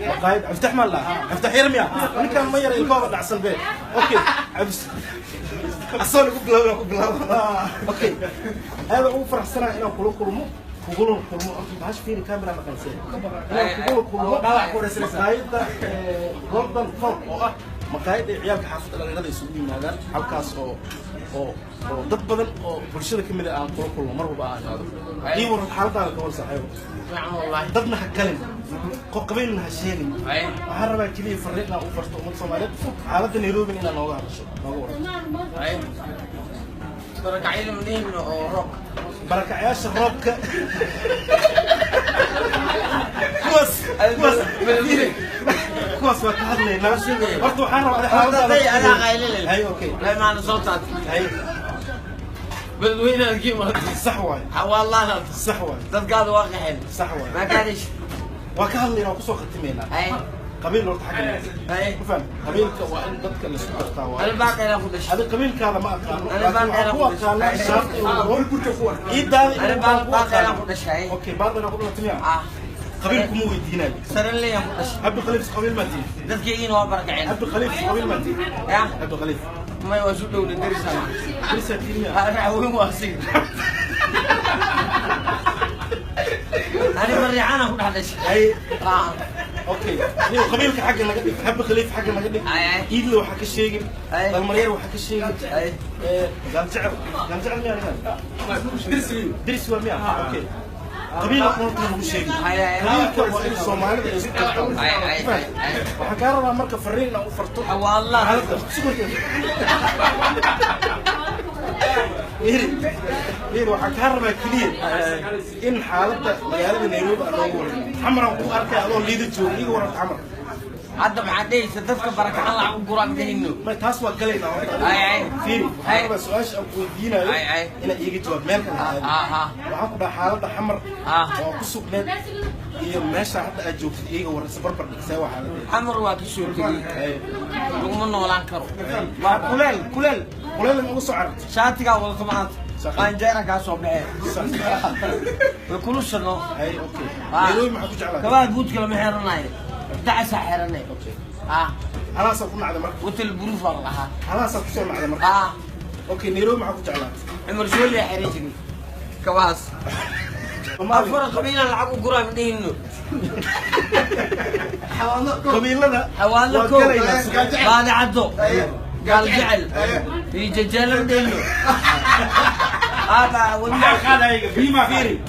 مقايد افتح مالله افتح يرميها انا كان ما يرى الكوب احسن بيت اوكي عبس اصلا قبل اوكي هذا هو فرح سنه الى كلهم كلهم ماش فيني كاميرا ما كان سير كلهم مقايد جولدن فوق مقايد عيالك حافظ لغada isugu yimaadaan halkaas oo dad badan oo bulshada kamid ah aan kulmo mar walba aan aado ii war xaaladaada ka war saaxiib نعم والله dadna ha kalin qabiilna ha sheegin waxaan rabaa kaliya fariiqna u farto umad Soomaaliyeed xaaladda Nairobi inaan nooga hadasho nooga waran بركعين منين روك barakacayaasha roobka كوس waa ka hadlaynaa horta waxaan rabaa xaaladaada انا قايل hay okay لا ما انا صوتك hay بدوينا القيمه صح waay والله صح waay dad qaad waaqixin صح waay ما كانش waa ka hadlaynaa ku soo khatimeynaa اي qabiil horta xagga اي ku faham qabiilka waa in dadka la isku dartaa waa انا باقي انا خدش هذا قبيلكاada ma aqaano أنا باقي ku aqaano shaabta iyo gurka ku war iidaada انا باقي انا خدش هاي okay baadana ku dhalatimaya qabiilku mu weydiinay سرن لي يا خدش Abdul Khaliif qabiil ma tii dadkaygiina waa barkaceen Abdul Khaliif qabiil ma tii ya Abdul Khaliif ما يوجد له ندرسها لسه tiimiya انا وين واصل انا مريعانه كل هذا الشيء ay okay niyo qabiilka xagga naga dhig Abdul Khaliif xagga naga dhig iidlo waxa ka sheegin dalmareer waxa ka sheegin gal jecel miya diris waa miya okay قبيلة قلنا نقول قبيلة وإن الصومالي وحكارنا مركب فريقنا وفرطوا والله إيه وحكارنا كلير إن حالته مجال نيروبي أدور حمرا وأركي أدور ليدو تشوفي ورا حمرا عدم عدي ستذكر بركة الله عن قرآن دهنو ما تاسوا كلينا أي فيري هاي بس سؤال أبو دينا أي إن يجي جواب مالك وحكوا حالته حمر وقصوا بلاد iyo meesha hadda aad joogtid iyaga waraysa barbar dhigsaa waxa la xamar waa ka soo tagay laguma noolaan karo waa kuleel ugu soo carartay shaatiga wada maanta qanjeera ka soo baxay kulusano ay okay Nairobi maxaa ku jeclaa kabaa buudka lama xiranayo dacasa xiranay halaas ku nacda marka hotel buruuf lahaa halaas ku soo nacda marka okay Nairobi maxaa ku jeclaa عمر شو اللي حريجني كواس أفر قبيلة العبوا قرآن دينه قبيلة حوالكو قال عدو قال جعل في ججال دينه هذا والله هذا فيما فيري